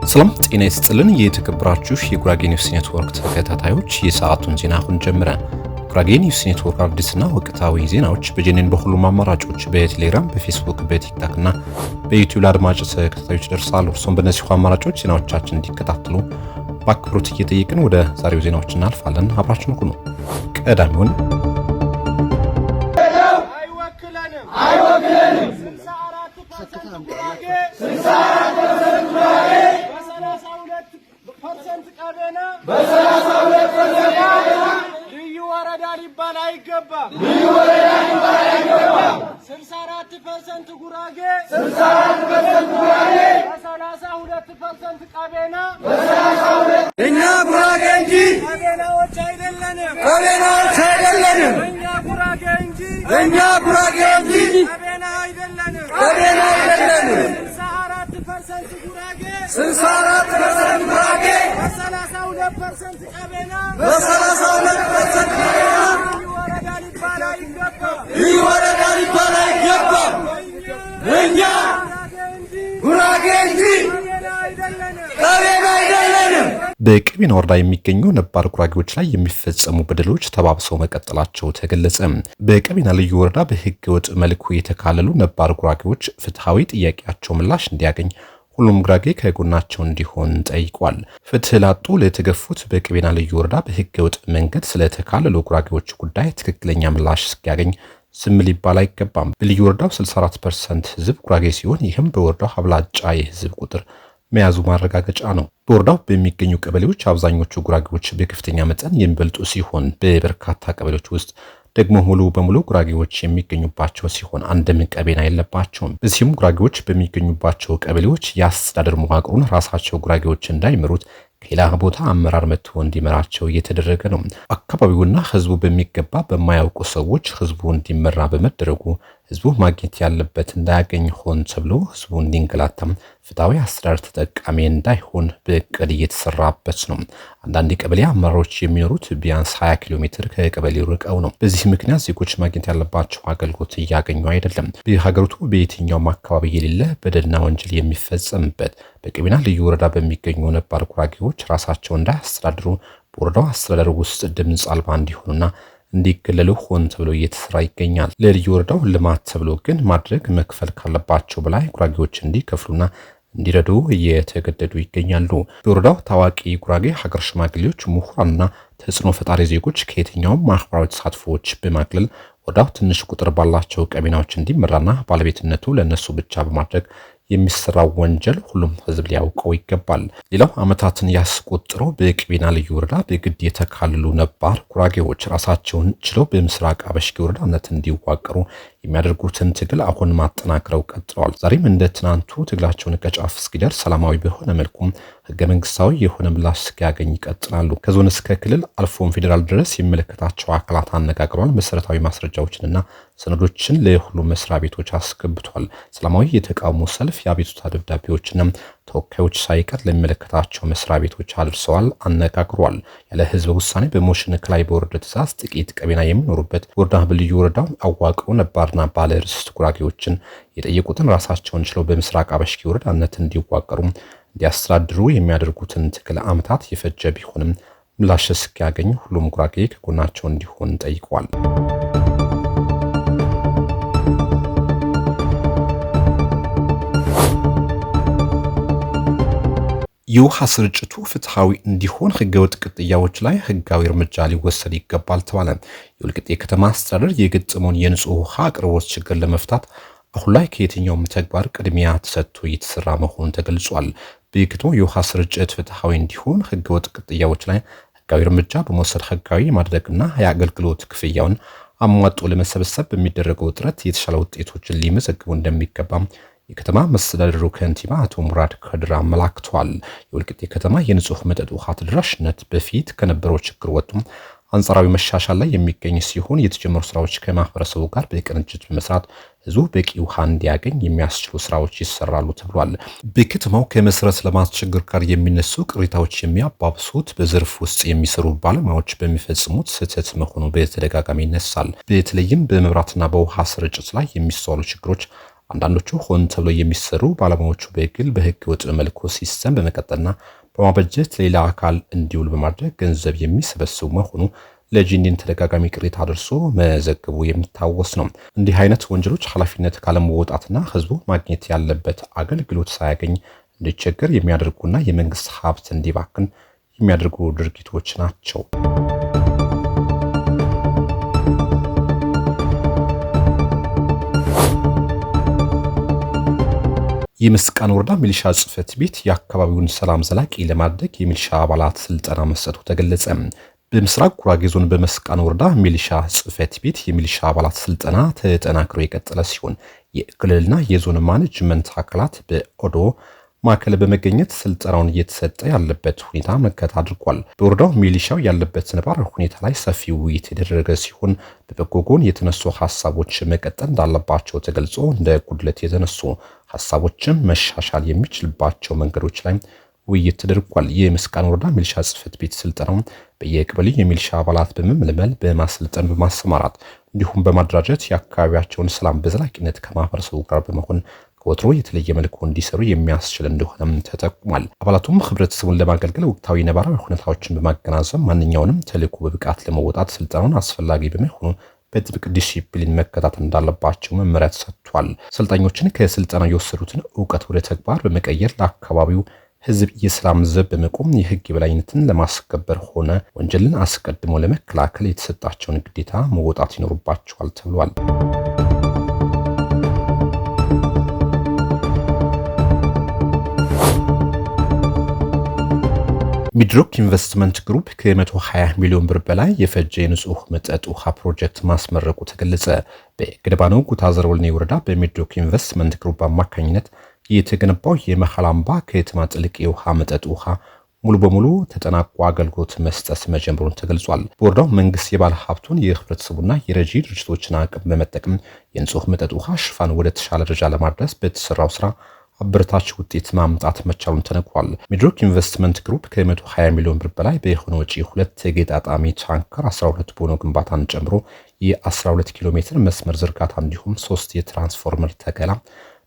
ሰላም ጤና ይስጥልን። የተከበራችሁ የጉራጌ ኒውስ ኔትወርክ ተከታታዮች የሰዓቱን ዜና አሁን ጀመረ። ጉራጌ ኒውስ ኔትወርክ አዲስና ወቅታዊ ዜናዎች በጄኔን በሁሉም አማራጮች በቴሌግራም፣ በፌስቡክ፣ በቲክታክ እና በዩቲዩብ ለአድማጭ ተከታታዮች ደርሳሉ። እርሶም በእነዚህ አማራጮች ዜናዎቻችን እንዲከታተሉ በአክብሮት እየጠየቅን ወደ ዛሬው ዜናዎች እናልፋለን። አብራችሁን ሁኑ። ቀዳሚውን በቀቤና ወረዳ የሚገኙ ነባር ጉራጌዎች ላይ የሚፈጸሙ በደሎች ተባብሰው መቀጠላቸው ተገለጸ። በቀቤና ልዩ ወረዳ በህገ ወጥ መልኩ የተካለሉ ነባር ጉራጌዎች ፍትሃዊ ጥያቄያቸው ምላሽ እንዲያገኝ ሁሉም ጉራጌ ከጎናቸው እንዲሆን ጠይቋል። ፍትህ ላጡ ለተገፉት በቀቤና ልዩ ወረዳ በህገ ወጥ መንገድ ስለተካለሉ ጉራጌዎች ጉዳይ ትክክለኛ ምላሽ እስኪያገኝ ዝም ሊባል አይገባም። በልዩ ወረዳው 64% ህዝብ ጉራጌ ሲሆን ይህም በወረዳው አብላጫ የህዝብ ቁጥር መያዙ ማረጋገጫ ነው። በወረዳው በሚገኙ ቀበሌዎች አብዛኞቹ ጉራጌዎች በከፍተኛ መጠን የሚበልጡ ሲሆን በበርካታ ቀበሌዎች ውስጥ ደግሞ ሙሉ በሙሉ ጉራጌዎች የሚገኙባቸው ሲሆን አንድም ቀቤና የለባቸውም። በዚህም ጉራጌዎች በሚገኙባቸው ቀበሌዎች የአስተዳደር መዋቅሩን ራሳቸው ጉራጌዎች እንዳይመሩት ከሌላ ቦታ አመራር መጥቶ እንዲመራቸው እየተደረገ ነው። አካባቢውና ህዝቡ በሚገባ በማያውቁ ሰዎች ህዝቡ እንዲመራ በመደረጉ ህዝቡ ማግኘት ያለበት እንዳያገኝ ሆን ተብሎ ህዝቡ እንዲንገላታም ፍትሃዊ አስተዳደር ተጠቃሚ እንዳይሆን በእቅድ እየተሰራበት ነው። አንዳንድ የቀበሌ አመራሮች የሚኖሩት ቢያንስ 20 ኪሎ ሜትር ከቀበሌው ርቀው ነው። በዚህ ምክንያት ዜጎች ማግኘት ያለባቸው አገልግሎት እያገኙ አይደለም። በሀገሪቱ በየትኛውም አካባቢ የሌለ በደልና ወንጀል የሚፈጸምበት በቀቤና ልዩ ወረዳ በሚገኙ ነባር ጉራጌዎች ራሳቸው እንዳያስተዳድሩ በወረዳው አስተዳደር ውስጥ ድምፅ አልባ እንዲሆኑና እንዲገለሉ ሆን ተብሎ እየተሰራ ይገኛል። ለልዩ ወረዳው ልማት ተብሎ ግን ማድረግ መክፈል ካለባቸው በላይ ጉራጌዎች እንዲከፍሉና እንዲረዱ እየተገደዱ ይገኛሉ። በወረዳው ታዋቂ ጉራጌ ሀገር ሽማግሌዎች፣ ምሁራንና ተጽዕኖ ፈጣሪ ዜጎች ከየትኛውም ማህበራዊ ተሳትፎዎች በማግለል ወረዳው ትንሽ ቁጥር ባላቸው ቀቤናዎች እንዲመራና ባለቤትነቱ ለነሱ ብቻ በማድረግ የሚሰራው ወንጀል ሁሉም ህዝብ ሊያውቀው ይገባል። ሌላው ዓመታትን ያስቆጥረው በቀቤና ልዩ ወረዳ በግድ የተካለሉ ነባር ጉራጌዎች ራሳቸውን ችለው በምስራቅ አበሽጌ ወረዳነት እንዲዋቀሩ የሚያደርጉትን ትግል አሁን ማጠናክረው ቀጥለዋል። ዛሬም እንደ ትናንቱ ትግላቸውን ከጫፍ እስኪደርስ ሰላማዊ በሆነ መልኩም ህገ መንግስታዊ የሆነ ምላሽ እስኪያገኝ ይቀጥላሉ። ከዞን እስከ ክልል አልፎም ፌዴራል ድረስ የሚመለከታቸው አካላት አነጋግረዋል። መሰረታዊ ማስረጃዎችንና ሰነዶችን ለሁሉም መስሪያ ቤቶች አስገብቷል። ሰላማዊ የተቃውሞ ሰልፍ፣ የአቤቱታ ደብዳቤዎችና ተወካዮች ሳይቀር ለሚመለከታቸው መስሪያ ቤቶች አድርሰዋል፣ አነጋግሯል። ያለ ህዝብ ውሳኔ በሞሽን ከላይ በወረደ ትዕዛዝ ጥቂት ቀቤና የሚኖሩበት ወረዳ በልዩ ወረዳው አዋቅረው ነባርና ባለ ርስት ጉራጌዎችን የጠየቁትን ራሳቸውን ችለው በምስራቅ አበሽጌ ወረዳነት እንዲዋቀሩ እንዲያስተዳድሩ የሚያደርጉትን ትግል ዓመታት የፈጀ ቢሆንም ምላሽ እስኪያገኝ ሁሉም ጉራጌ ከጎናቸው እንዲሆን ጠይቋል። የውሃ ስርጭቱ ፍትሃዊ እንዲሆን ህገወጥ ቅጥያዎች ላይ ህጋዊ እርምጃ ሊወሰድ ይገባል ተባለ። የወልቂጤ ከተማ አስተዳደር የገጠመውን የንጹህ ውሃ አቅርቦት ችግር ለመፍታት አሁን ላይ ከየትኛውም ተግባር ቅድሚያ ተሰጥቶ እየተሰራ መሆኑን ተገልጿል። በከተማው የውሃ ስርጭት ፍትሃዊ እንዲሆን ህገወጥ ቅጥያዎች ላይ ህጋዊ እርምጃ በመውሰድ ህጋዊ ማድረግና የአገልግሎት ክፍያውን አሟጦ ለመሰብሰብ በሚደረገው ጥረት የተሻለ ውጤቶችን ሊመዘግቡ እንደሚገባም የከተማ መስተዳድሩ ከንቲባ አቶ ሙራድ ከድር አመላክተዋል። የወልቂጤ ከተማ የንጹህ መጠጥ ውሃ ተደራሽነት በፊት ከነበረው ችግር ወጥቶም አንጻራዊ መሻሻል ላይ የሚገኝ ሲሆን የተጀመሩ ስራዎች ከማህበረሰቡ ጋር በቅንጅት በመስራት ህዝቡ በቂ ውሃ እንዲያገኝ የሚያስችሉ ስራዎች ይሰራሉ ተብሏል። በከተማው ከመሰረተ ልማት ችግር ጋር የሚነሱ ቅሬታዎች የሚያባብሱት በዘርፍ ውስጥ የሚሰሩ ባለሙያዎች በሚፈጽሙት ስህተት መሆኑ በተደጋጋሚ ይነሳል። በተለይም በመብራትና በውሃ ስርጭት ላይ የሚስተዋሉ ችግሮች አንዳንዶቹ ሆን ተብሎ የሚሰሩ ባለሙያዎቹ በግል በህገ ወጥ መልኩ ሲስተም በመቀጠልና በማበጀት ሌላ አካል እንዲውል በማድረግ ገንዘብ የሚሰበስቡ መሆኑ ለጂኒን ተደጋጋሚ ቅሬታ አድርሶ መዘገቡ የሚታወስ ነው። እንዲህ አይነት ወንጀሎች ኃላፊነት ካለመወጣትና ህዝቡ ማግኘት ያለበት አገልግሎት ሳያገኝ እንዲቸገር የሚያደርጉና የመንግስት ሀብት እንዲባክን የሚያደርጉ ድርጊቶች ናቸው። የመስቃን ወረዳ ሚሊሻ ጽሕፈት ቤት የአካባቢውን ሰላም ዘላቂ ለማድረግ የሚሊሻ አባላት ስልጠና መስጠቱ ተገለጸ። በምስራቅ ጉራጌ ዞን በመስቃን ወረዳ ሚሊሻ ጽሕፈት ቤት የሚሊሻ አባላት ስልጠና ተጠናክሮ የቀጠለ ሲሆን የክልልና የዞን ማኔጅመንት አካላት በኦዶ ማዕከል በመገኘት ስልጠናውን እየተሰጠ ያለበት ሁኔታ መከታ አድርጓል። በወረዳው ሚሊሻው ያለበት ነባራዊ ሁኔታ ላይ ሰፊ ውይይት የተደረገ ሲሆን በበጎ ጎን የተነሱ ሀሳቦች መቀጠል እንዳለባቸው ተገልጾ እንደ ጉድለት የተነሱ ሀሳቦችም መሻሻል የሚችልባቸው መንገዶች ላይ ውይይት ተደርጓል። የመስቃን ወረዳ ሚሊሻ ጽሕፈት ቤት ስልጠናው በየቀበሌ የሚሊሻ አባላት በመመልመል በማሰልጠን በማሰማራት እንዲሁም በማደራጀት የአካባቢያቸውን ሰላም በዘላቂነት ከማህበረሰቡ ጋር በመሆን ከወትሮ የተለየ መልኩ እንዲሰሩ የሚያስችል እንደሆነም ተጠቁሟል። አባላቱም ህብረተሰቡን ለማገልገል ወቅታዊ ነባራዊ ሁኔታዎችን በማገናዘብ ማንኛውንም ተልዕኮ በብቃት ለመወጣት ስልጠናውን አስፈላጊ በመሆኑ በጥብቅ ዲሲፕሊን መከታተል እንዳለባቸው መመሪያ ተሰጥቷል። ሰልጣኞችን ከስልጠናው የወሰዱትን እውቀት ወደ ተግባር በመቀየር ለአካባቢው ህዝብ የሰላም ዘብ በመቆም የህግ የበላይነትን ለማስከበር ሆነ ወንጀልን አስቀድሞ ለመከላከል የተሰጣቸውን ግዴታ መወጣት ይኖርባቸዋል ተብሏል። ሚድሮክ ኢንቨስትመንት ግሩፕ ከ120 ሚሊዮን ብር በላይ የፈጀ የንጹህ መጠጥ ውሃ ፕሮጀክት ማስመረቁ ተገለጸ። በገደባኖ ጉታዘር ወልኔ ወረዳ በሚድሮክ ኢንቨስትመንት ግሩፕ አማካኝነት የተገነባው የመሃል አምባ ከተማ ጥልቅ የውሃ መጠጥ ውሃ ሙሉ በሙሉ ተጠናቆ አገልግሎት መስጠት መጀመሩን ተገልጿል። በወረዳው መንግስት የባለ ሀብቱን የህብረተሰቡና የረጂ ድርጅቶችን አቅም በመጠቀም የንጹህ መጠጥ ውሃ ሽፋን ወደ ተሻለ ደረጃ ለማድረስ በተሰራው ስራ አበረታች ውጤት ማምጣት መቻሉን ተነግሯል። ሚድሮክ ኢንቨስትመንት ግሩፕ ከ120 ሚሊዮን ብር በላይ በሆነ ወጪ 2 ተገጣጣሚ ታንከር 12 ቦኖ ግንባታን ጨምሮ የ12 ኪሎ ሜትር መስመር ዝርጋታ እንዲሁም 3 የትራንስፎርመር ተከላ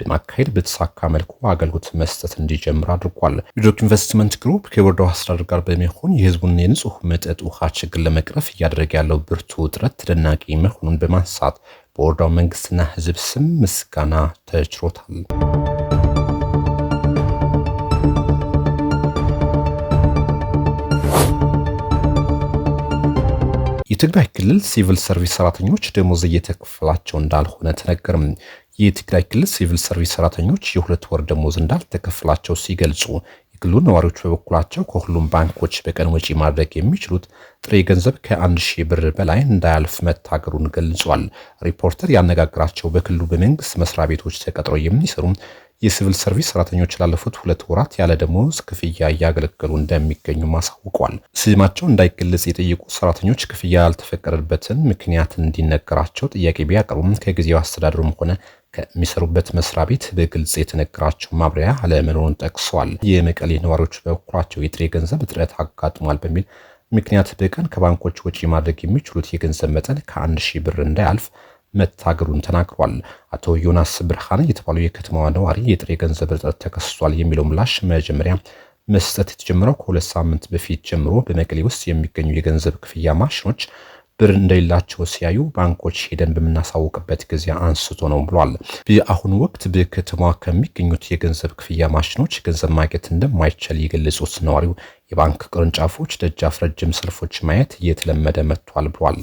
በማካሄድ በተሳካ መልኩ አገልግሎት መስጠት እንዲጀምር አድርጓል። ሚድሮክ ኢንቨስትመንት ግሩፕ ከወረዳው አስተዳደር ጋር በመሆን የህዝቡን የንጹህ መጠጥ ውሃ ችግር ለመቅረፍ እያደረገ ያለው ብርቱ ጥረት ተደናቂ መሆኑን በማንሳት በወረዳው መንግስትና ህዝብ ስም ምስጋና ተችሮታል። የትግራይ ክልል ሲቪል ሰርቪስ ሰራተኞች ደሞዝ እየተከፈላቸው እንዳልሆነ ተነገረም። የትግራይ ክልል ሲቪል ሰርቪስ ሰራተኞች የሁለት ወር ደሞዝ እንዳልተከፈላቸው ሲገልጹ የክልሉ ነዋሪዎች በበኩላቸው ከሁሉም ባንኮች በቀን ወጪ ማድረግ የሚችሉት ጥሬ ገንዘብ ከ1000 ብር በላይ እንዳያልፍ መታገሩን ገልጿል። ሪፖርተር ያነጋግራቸው በክልሉ በመንግስት መስሪያ ቤቶች ተቀጥረው የሚሰሩ የሲቪል ሰርቪስ ሰራተኞች ላለፉት 2 ወራት ያለ ደሞዝ ክፍያ እያገለገሉ እንደሚገኙ ማሳውቀዋል። ስማቸው እንዳይገለጽ የጠየቁ ሰራተኞች ክፍያ ያልተፈቀደበትን ምክንያት እንዲነገራቸው ጥያቄ ቢያቀርቡም ከጊዜው አስተዳደሩም ሆነ ከሚሰሩበት መስሪያ ቤት በግልጽ የተነገራቸው ማብራሪያ አለመኖሩን ጠቅሰዋል። የመቀሌ ነዋሪዎች በበኩላቸው የጥሬ ገንዘብ እጥረት አጋጥሟል በሚል ምክንያት በቀን ከባንኮች ወጪ ማድረግ የሚችሉት የገንዘብ መጠን ከ1000 ብር እንዳያልፍ መታገሩን ተናግሯል። አቶ ዮናስ ብርሃን የተባሉ የከተማዋ ነዋሪ የጥሬ ገንዘብ እጥረት ተከስቷል የሚለው ምላሽ መጀመሪያ መስጠት የተጀመረው ከ2 ሳምንት በፊት ጀምሮ በመቀሌ ውስጥ የሚገኙ የገንዘብ ክፍያ ማሽኖች ብር እንደሌላቸው ሲያዩ ባንኮች ሄደን በምናሳውቅበት ጊዜ አንስቶ ነው ብሏል። በአሁኑ ወቅት በከተማዋ ከሚገኙት የገንዘብ ክፍያ ማሽኖች ገንዘብ ማግኘት እንደማይቻል የገለጹት ነዋሪው የባንክ ቅርንጫፎች ደጃፍ ረጅም ሰልፎች ማየት እየተለመደ መጥቷል ብሏል።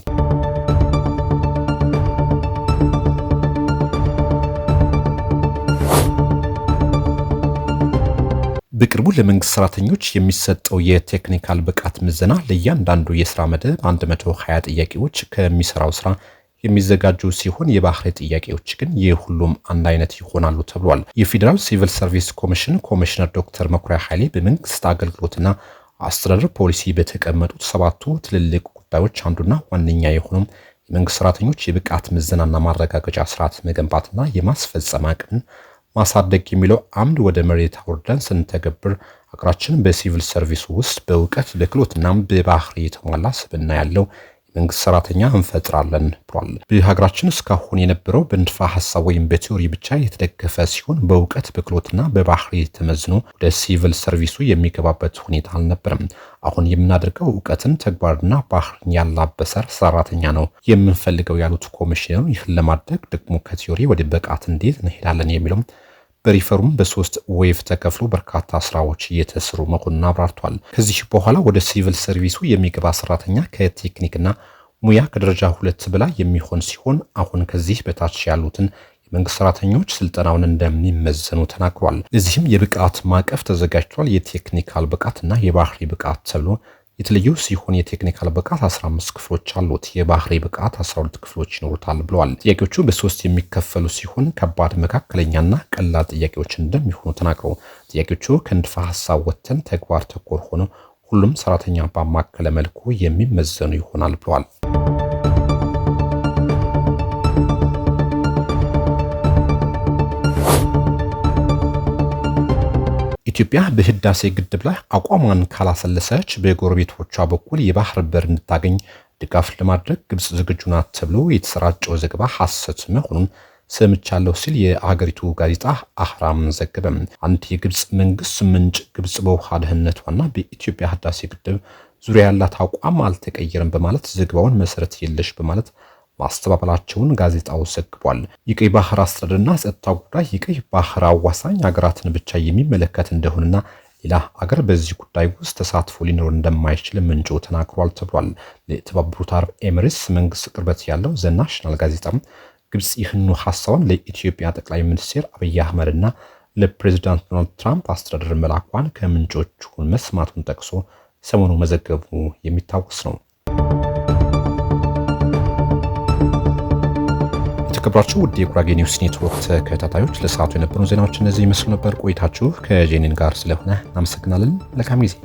በቅርቡ ለመንግስት ሰራተኞች የሚሰጠው የቴክኒካል ብቃት ምዘና ለእያንዳንዱ የስራ መደብ 120 ጥያቄዎች ከሚሰራው ስራ የሚዘጋጁ ሲሆን የባህሪ ጥያቄዎች ግን የሁሉም አንድ አይነት ይሆናሉ ተብሏል። የፌዴራል ሲቪል ሰርቪስ ኮሚሽን ኮሚሽነር ዶክተር መኩሪያ ኃይሌ በመንግስት አገልግሎትና አስተዳደር ፖሊሲ በተቀመጡት 7 ትልልቅ ጉዳዮች አንዱና ዋነኛ የሆነው የመንግስት ሰራተኞች የብቃት ምዘናና ማረጋገጫ ስርዓት መገንባትና የማስፈጸም አቅምን ማሳደግ የሚለው አምድ ወደ መሬት አውርደን ስንተገብር ሀገራችን በሲቪል ሰርቪስ ውስጥ በእውቀት በክህሎትና በባህሪ የተሟላ ስብዕና ያለው መንግስት ሰራተኛ እንፈጥራለን ብሏል። በሀገራችን እስካሁን የነበረው በንድፈ ሐሳብ ወይም በቲዮሪ ብቻ የተደገፈ ሲሆን በእውቀት ብክሎትና በባህሪ ተመዝኖ ወደ ሲቪል ሰርቪሱ የሚገባበት ሁኔታ አልነበረም። አሁን የምናደርገው እውቀትን ተግባርና ባህርን ያላበሰ ሰራተኛ ነው የምንፈልገው ያሉት ኮሚሽነሩ ይህን ለማድረግ ደግሞ ከቲዮሪ ወደ ብቃት እንዴት እንሄዳለን የሚለው በሪፈሩም በሶስት ዌቭ ተከፍሎ በርካታ ስራዎች እየተሰሩ መሆኑን አብራርቷል። ከዚህ በኋላ ወደ ሲቪል ሰርቪሱ የሚገባ ሰራተኛ ከቴክኒክና ሙያ ከደረጃ 2 በላይ የሚሆን ሲሆን አሁን ከዚህ በታች ያሉትን የመንግስት ሰራተኞች ስልጠናውን እንደሚመዘኑ ተናግሯል። ለዚህም የብቃት ማዕቀፍ ተዘጋጅቷል። የቴክኒካል ብቃትና የባህሪ ብቃት ተብሎ የተለዩ ሲሆን የቴክኒካል ብቃት 15 ክፍሎች አሉት። የባህሪ ብቃት 12 ክፍሎች ይኖሩታል ብለዋል። ጥያቄዎቹ በሶስት የሚከፈሉ ሲሆን ከባድ፣ መካከለኛና ቀላል ጥያቄዎች እንደሚሆኑ ተናግረው ጥያቄዎቹ ከንድፈ ሐሳብ ወጥተን ተግባር ተኮር ሆነው ሁሉም ሰራተኛ ባማከለ መልኩ የሚመዘኑ ይሆናል ብለዋል። ኢትዮጵያ በህዳሴ ግድብ ላይ አቋሟን ካላሰለሰች በጎረቤቶቿ በኩል የባህር በር እንድታገኝ ድጋፍ ለማድረግ ግብጽ ዝግጁ ናት ተብሎ የተሰራጨው ዘገባ ሐሰት መሆኑን ሰምቻለሁ ሲል የአገሪቱ ጋዜጣ አህራም ዘገበ። አንድ የግብጽ መንግስት ምንጭ ግብጽ በውሃ ደህንነቷና በኢትዮጵያ ህዳሴ ግድብ ዙሪያ ያላት አቋም አልተቀየረም በማለት ዘገባውን መሰረት የለሽ በማለት ማስተባበላቸውን ጋዜጣው ዘግቧል። የቀይ ባህር አስተዳደርና ጸጥታ ጉዳይ የቀይ ባህር አዋሳኝ ሀገራትን ብቻ የሚመለከት እንደሆነና ሌላ አገር በዚህ ጉዳይ ውስጥ ተሳትፎ ሊኖር እንደማይችል ምንጩ ተናግሯል ተብሏል። ለተባበሩት አረብ ኤሚሬትስ መንግስት ቅርበት ያለው ዘ ናሽናል ጋዜጣም ግብጽ ይህኑ ሐሳቧን ለኢትዮጵያ ጠቅላይ ሚኒስትር አብይ አህመድና ለፕሬዝዳንት ዶናልድ ትራምፕ አስተዳደር መላኳን ከምንጮቹ መስማቱን ጠቅሶ ሰሞኑ መዘገቡ የሚታወስ ነው። የተከበራችሁ ውድ የጉራጌ ኒውስ ኔትወርክ ተከታታዮች ለሰዓቱ የነበሩ ዜናዎች እነዚህ ይመስሉ ነበር። ቆይታችሁ ከጄኒን ጋር ስለሆነ እናመሰግናለን። መልካም ጊዜ